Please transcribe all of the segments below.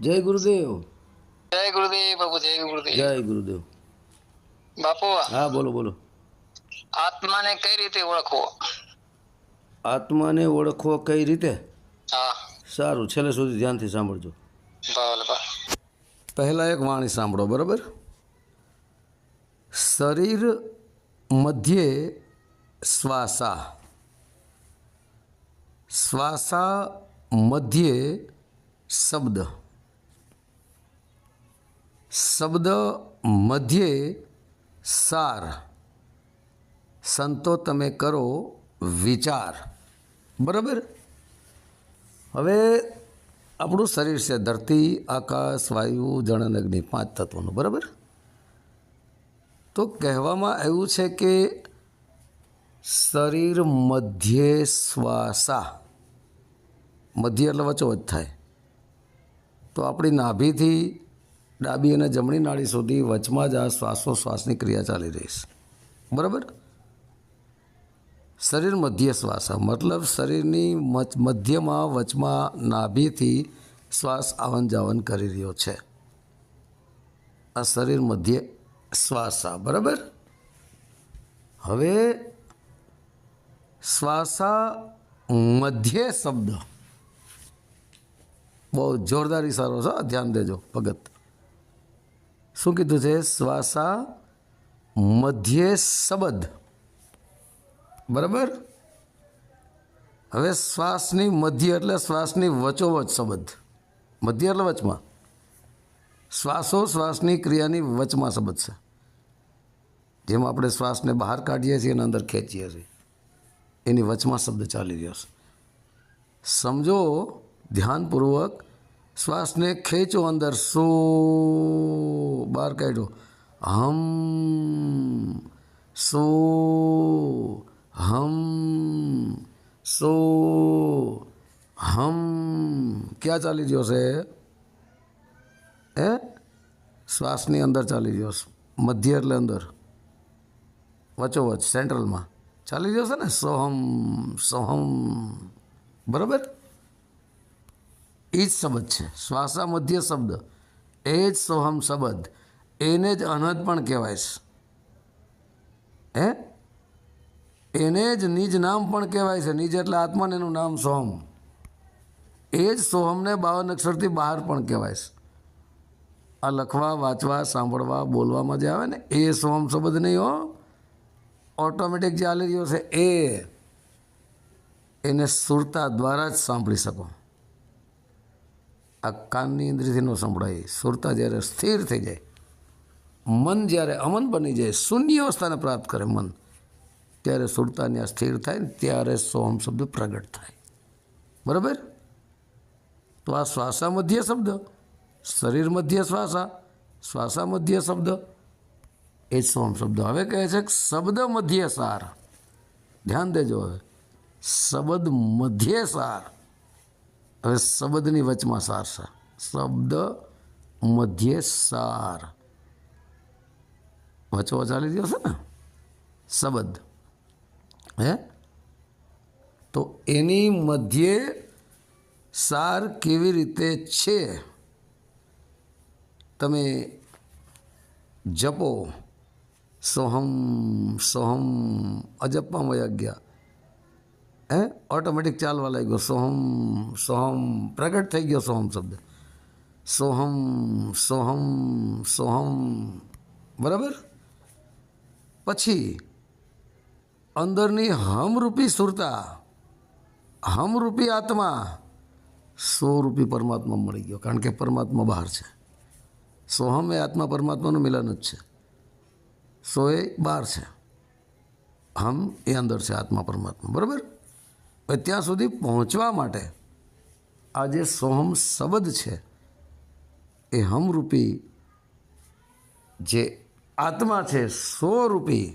જય ગુરુદેવ. જય ગુરુદેવ બાપુ, જય ગુરુદેવ. જય ગુરુદેવ. બાપુ, હા બોલો બોલો. આત્માને કઈ રીતે ઓળખવો? આત્માને ઓળખવો કઈ રીતે? હા, સારું, છેલ્લે સુધી ધ્યાનથી સાંભળજો. ભલે ભલે. પહેલાં એક વાણી સાંભળો, બરાબર? શરીર મધ્યે શ્વાસા, શ્વાસા મધ્યે શબ્દ, શબ્દ મધ્યે સાર, સંતો તમે કરો વિચાર. બરાબર? હવે આપણું શરીર છે ધરતી, આકાશ, વાયુ, જળ અને અગ્નિ, 5 તત્વોનું. બરાબર? તો કહેવામાં આવ્યું છે કે શરીર મધ્યે શ્વાસા, મધ્ય એટલે વચોવચ થાય. તો આપણી નાભીથી ડાબી અને જમણી નાડી સુધી વચમાં જ આ શ્વાસોશ્વાસની ક્રિયા ચાલી રહી છે. બરાબર? શરીર મધ્ય શ્વાસા મતલબ શરીરની મધ્યમાં વચમાં નાભીથી શ્વાસ આવન જાવન કરી રહ્યો છે. આ શરીર મધ્ય શ્વાસા. બરાબર? હવે શ્વાસા મધ્ય શબ્દ બહુ જોરદાર ઇશારો છે, ધ્યાન દેજો ભગત. શું કીધું છે? શ્વાસા મધ્યે શબ્દ. બરાબર? હવે શ્વાસની મધ્ય એટલે શ્વાસની વચોવચ શબ્દ. મધ્ય એટલે વચમાં. શ્વાસોશ્વાસની ક્રિયાની વચમાં શબ્દ છે. જેમ આપણે શ્વાસને બહાર કાઢીએ છીએ અને અંદર ખેંચીએ છીએ, એની વચમાં શબ્દ ચાલી રહ્યો છે. સમજો ધ્યાનપૂર્વક. શ્વાસને ખેંચો અંદર, સો બહાર કાઢ્યો, હમ સો હમ સો હમ. ક્યાં ચાલી રહ્યો છે? શ્વાસની અંદર ચાલી રહ્યો છે. મધ્ય એટલે અંદર, વચોવચ સેન્ટ્રલમાં ચાલી રહ્યો છે ને. સોહમ સોહમ. બરાબર? એ જ શબ્દ છે શ્વાસા મધ્ય શબ્દ. એ જ સોહમ શબ્દ. એને જ અનહદ પણ કહેવાય છે. એને જ નિજ નામ પણ કહેવાય છે. નિજ એટલે આત્માને એનું નામ સોહમ. એ જ સોહમને 52 અક્ષરથી બહાર પણ કહેવાય છે. આ લખવા, વાંચવા, સાંભળવા, બોલવામાં જે આવે ને, એ સોહમ શબ્દ નહીં હો. ઓટોમેટિક જે ચાલી રહ્યો છે એને સુરતા દ્વારા જ સાંભળી શકો. આ કાનની ઇન્દ્રિયથી ન સંભળાય. સુરતા જ્યારે સ્થિર થઈ જાય, મન જ્યારે અમન બની જાય, શૂન્ય અવસ્થાને પ્રાપ્ત કરે મન, ત્યારે સુરતાની આ સ્થિર થાય ને ત્યારે સોહમ શબ્દ પ્રગટ થાય. બરાબર? તો આ શ્વાસા મધ્ય શબ્દ, શરીર મધ્ય શ્વાસા, શ્વાસા મધ્ય શબ્દ, એ જ સોહમ શબ્દ. હવે કહે છે કે શબ્દ મધ્ય સાર. ધ્યાન દેજો. હવે શબ્દ મધ્ય સાર. હવે શબ્દની વચમાં સાર છે. શબ્દ મધ્ય સાર, વચવા ચાલી રહ્યો છે ને શબ્દ. તો એની મધ્યે સાર કેવી રીતે છે? તમે જપો, સોહમ સોહમ, અજપમાં વયા ગયા, ઓટોમેટિક ચાલવા લાગ્યો. સોહમ સોહમ, પ્રગટ થઈ ગયો સોહમ શબ્દ. સોહમ સોહમ સોહમ. બરાબર? પછી અંદરની હમરૂપી સુરતા, હમરૂપી આત્મા, 100 રૂપી પરમાત્મા મળી ગયો. કારણ કે પરમાત્મા બહાર છે. સોહમ એ આત્મા પરમાત્માનું મિલન જ છે. 100 એ બહાર છે, હમ એ અંદર છે, આત્મા પરમાત્મા. બરાબર? ત્યાં સુધી પહોંચવા માટે આ જે સોહમ શબ્દ છે, એ હમરૂપી જે આત્મા છે 100 રૂપી,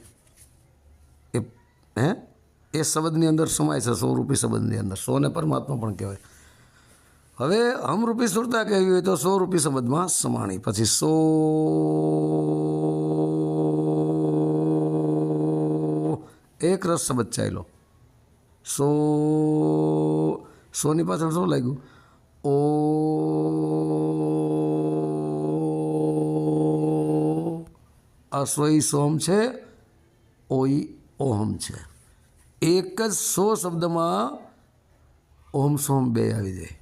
એ શબ્દની અંદર સમાય છે. 100 રૂપી શબ્દની અંદર. 100 ને પરમાત્મા પણ કહેવાય. હવે હમરૂપી સુરતા કહેવી હોય તો 100 રૂપી શબ્દમાં સમાણી. પછી એક રસ શબ્દ ચાલ્યો. સોની પાછળ શું લાગ્યું? ઓ અસ્વઈ સોમ છે, ઓઈ ઓહમ છે. એક જ સો શબ્દમાં ઓમ સોમ બે આવી જાય.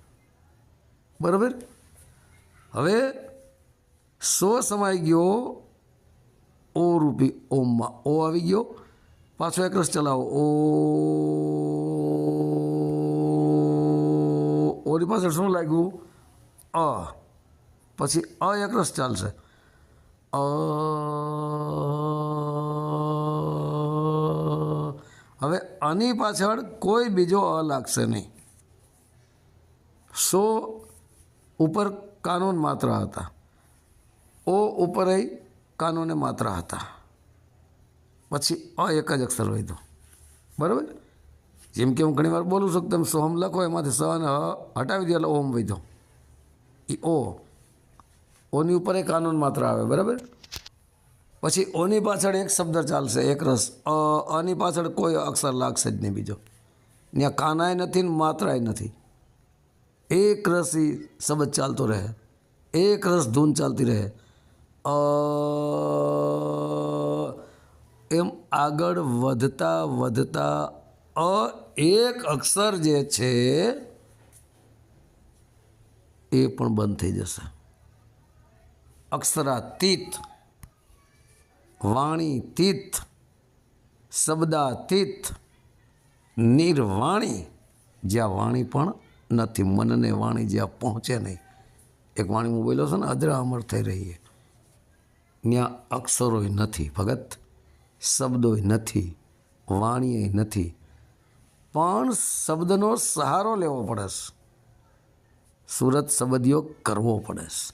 બરાબર. હવે સો સમાઈ ગયો ઓ રૂપી ઓમમાં. ઓ આવી ગયો, પાછો એક રસ ચલાવો. ઓની પાછળ શું લાગ્યું? અ. પછી એક રસ ચાલશે. હવે આની પાછળ કોઈ બીજો લાગશે નહીં. સો ઉપર કાનૂન માત્ર હતા, ઓ ઉપર કાનૂને માત્ર હતા, પછી એક જ અક્ષર વધ્યો. બરાબર. જેમ કે હું ઘણી વાર બોલું છું કે તમે સોહમ લખો, એમાંથી સને હટાવી દો એટલે ઓમ વધ્યો. એ ઓની ઉપર કાનૂન માત્ર આવે. બરાબર. પછી ઓની પાછળ એક શબ્દ ચાલશે, એક રસ. આની પાછળ કોઈ અક્ષર લાગશે જ નહીં બીજો. ત્યાં કાનાય નથી ને માત્રાય નથી. એક રસ શબ્દ ચાલતો રહે, એક રસ ધૂન ચાલતી રહે. એમ આગળ વધતા વધતા એક અક્ષર જે છે એ પણ બંધ થઈ જશે. અક્ષરાતીત, વાણીતીત, શબ્દાતીત, નિર્વાણી, જ્યાં વાણી પણ નથી, મનને વાણી જ્યાં પહોંચે નહીં. એક વાણી હું બોલ્યો છું ને, અદરા અમર થઈ રહી છે, ત્યાં અક્ષરોય નથી ભગત, શબ્દોય નથી, વાણીય નથી, પણ શબ્દનો સહારો લેવો પડે છે. સુરત શબ્દિયો કરવો પડે છે.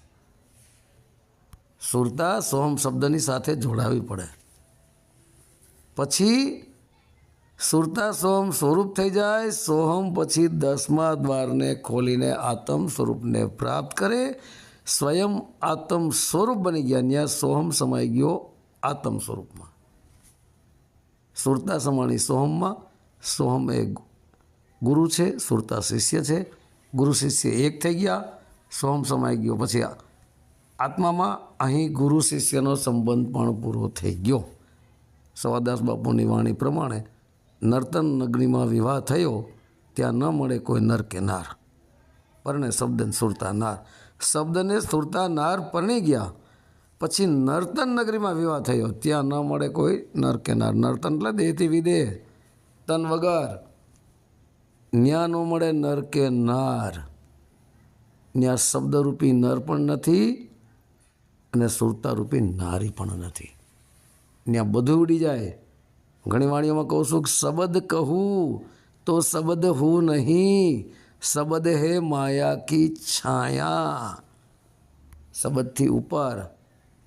સુરતા સોહમ શબ્દની સાથે જોડાવી પડે. પછી સુરતા સોહમ સ્વરૂપ થઈ જાય. સોહમ પછી 10મા દ્વારને ખોલીને આત્મ સ્વરૂપને પ્રાપ્ત કરે. સ્વયં આત્મ સ્વરૂપ બની ગયા. ત્યાં સોહમ સમાઈ ગયો આત્મ સ્વરૂપમાં. સુરતા સમાણી સોહમમાં. સોહમ એ ગુરુ છે, સુરતા શિષ્ય છે. ગુરુ શિષ્ય એક થઈ ગયા, સોહમ સમાઈ ગયો. પછી આત્મામાં અહીં ગુરુ શિષ્યનો સંબંધ પણ પૂરો થઈ ગયો. સવાદાસ બાપુની વાણી પ્રમાણે નર્તન નગરીમાં વિવાહ થયો, ત્યાં ન મળે કોઈ નર કે નાર. પરણે શબ્દને સુરતા નાર. શબ્દને સુરતા નાર પરણી ગયા. પછી નર્તન નગરીમાં વિવાહ થયો, ત્યાં ન મળે કોઈ નર કે નાર. નર્તન એટલે દેહથી વિદેહ, તન વગર. ન્યા ન મળે નર કે નાર. ન્યા શબ્દરૂપી નર પણ નથી અને સુરતારૂપી નારી પણ નથી. ત્યાં બધું ઉડી જાય. ઘણી વાણીઓમાં કહું છું કે શબ્દ કહું તો શબ્દ હું નહીં, શબ્દ હે માયા કી છાયા. શબ્દથી ઉપર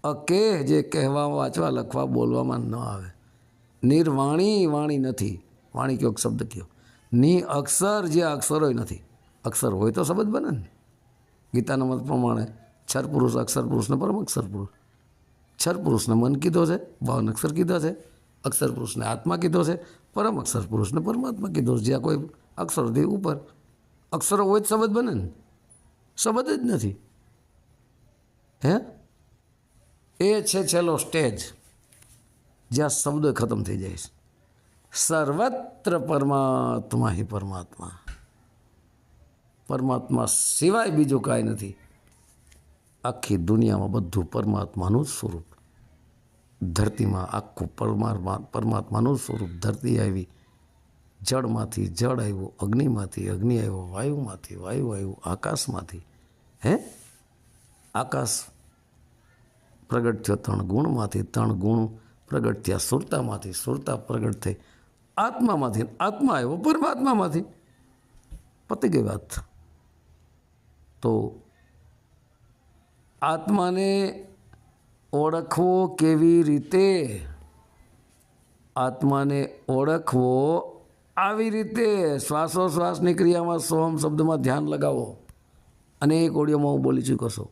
અકેહ જે કહેવા, વાંચવા, લખવા, બોલવામાં ન આવે. નિર્વાણી વાણી નથી. વાણી કયો શબ્દ કયો. ની અક્ષર જે અક્ષરોય નથી. અક્ષર હોય તો શબ્દ બને ને. ગીતાના મત પ્રમાણે છર પુરુષ, અક્ષર પુરુષ ને પરમ અક્ષર પુરુષ. છર પુરુષને મન કીધો છે, 52 અક્ષર કીધા છે. અક્ષર પુરુષને આત્મા કીધો છે, પરમ અક્ષર પુરુષને પરમાત્મા કીધો છે. જ્યાં કોઈ અક્ષરોથી ઉપર અક્ષરો હોય જ શબ્દ બને ને. શબ્દ જ નથી. હે એ છે છેલ્લો સ્ટેજ જ્યાં શબ્દો ખતમ થઈ જાય છે. સર્વત્ર પરમાત્મા હિ પરમાત્મા. પરમાત્મા સિવાય બીજું કાંઈ નથી. આખી દુનિયામાં બધું પરમાત્માનું સ્વરૂપ. ધરતીમાં આખું પરમાત્માનું સ્વરૂપ. ધરતી આવી, જળમાંથી જળ આવ્યું, અગ્નિમાંથી અગ્નિ આવ્યો, વાયુમાંથી વાયુ આવ્યું, આકાશમાંથી. હે આકાશ પ્રગટ થયો 3 ગુણમાંથી, 3 ગુણ પ્રગટ થયા સુરતામાંથી, સુરતા પ્રગટ થઈ આત્મામાંથી, આત્મા આવ્યો પરમાત્મામાંથી. પતી ગઈ વાત. તો આત્માને ઓળખવો કેવી રીતે? આત્માને ઓળખવો આવી રીતે. શ્વાસોશ્વાસની ક્રિયામાં સોહમ શબ્દમાં ધ્યાન લગાવો. અનેક ઓડિયોમાં હું બોલી ચૂક્યો છું.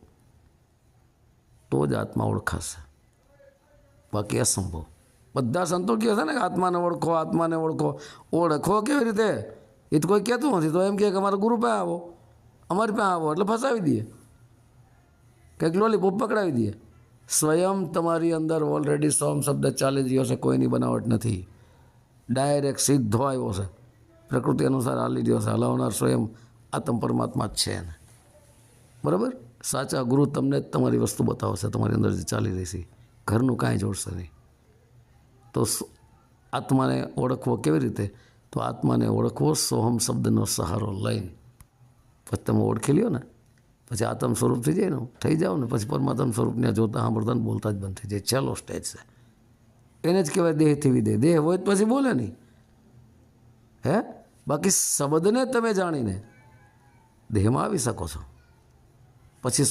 તો જ આત્મા ઓળખાશે, બાકી અસંભવ. બધા સંતો કહે છે ને કે આત્માને ઓળખો, આત્માને ઓળખો. ઓળખો કેવી રીતે? એ તો કોઈ કહેતું નથી. તો એમ કહે કે અમારા ગુરુ પાસે આવો, અમારી પાસે આવો, એટલે ફસાવી દઈએ, કંઈક લોલીપોપ પકડાવી દઈએ. સ્વયં તમારી અંદર ઓલરેડી સોમ શબ્દ ચાલી રહ્યો છે, કોઈની બનાવટ નથી. ડાયરેક્ટ સીધો આવ્યો છે, પ્રકૃતિ અનુસાર હાલી રહ્યો છે. હલાવનાર સ્વયં આત્મ પરમાત્મા જ છે ને, બરાબર. સાચા ગુરુ તમને જ તમારી વસ્તુ બતાવશે, તમારી અંદર જે ચાલી રહી છે. ઘરનું કાંઈ જોડશે નહીં. તો આત્માને ઓળખવો કેવી રીતે? તો આત્માને ઓળખવો સોહમ શબ્દનો સહારો લઈને. પછી તમે ઓળખી લ્યો ને, પછી આત્મ સ્વરૂપ થઈ જાય ને, થઈ જાઓ ને, પછી પરમાત્મ સ્વરૂપને જોતા સાંભળતા ને બોલતા જ બંધ થઈ જાય. છેલ્લો સ્ટેજ છે એને જ કહેવાય દેહથી વિદેહ. દેહ હોય તો પછી બોલે નહીં, હે? બાકી શબ્દને તમે જાણીને દેહમાં આવી શકો છો. પછી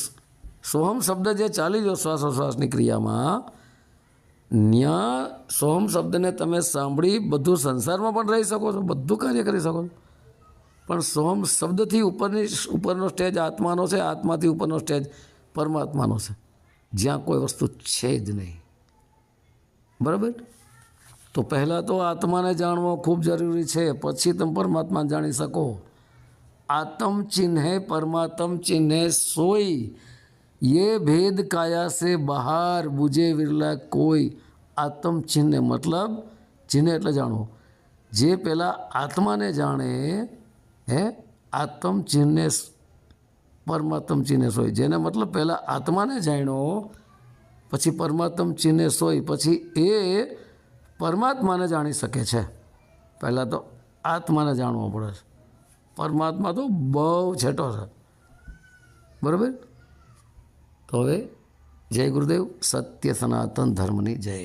સોહમ શબ્દ જે ચાલી રહ્યો શ્વાસોશ્વાસની ક્રિયામાં, ત્યાં સોહમ શબ્દને તમે સાંભળી બધું સંસારમાં પણ રહી શકો છો, બધું કાર્ય કરી શકો છો. પણ સોહમ શબ્દથી ઉપરનો સ્ટેજ આત્માનો છે, આત્માથી ઉપરનો સ્ટેજ પરમાત્માનો છે, જ્યાં કોઈ વસ્તુ છે જ નહીં. બરાબર. તો પહેલાં તો આત્માને જાણવો ખૂબ જરૂરી છે, પછી તમે પરમાત્માને જાણી શકો. आत्म चिन्हे परमात्म चिन्हे सोई, ये भेद काया से बाहर बुझे विरला कोई. आत्म चिन्हे मतलब चिन्हे એટલે જાણો. જે પહેલાં આત્માને જાણે, હે, આત્મ ચિહ્ને પરમાત્મ ચિહ્ને સોય. જેને મતલબ પહેલાં આત્માને જાણ્યો, પછી પરમાત્મ ચિહ્ને સોય, પછી એ પરમાત્માને જાણી શકે છે. પહેલાં તો આત્માને જાણવો પડે છે. પરમાત્મા તો બહુ છેટો છે, બરાબર. તો હવે જય ગુરુદેવ. સત્ય સનાતન ધર્મની જય.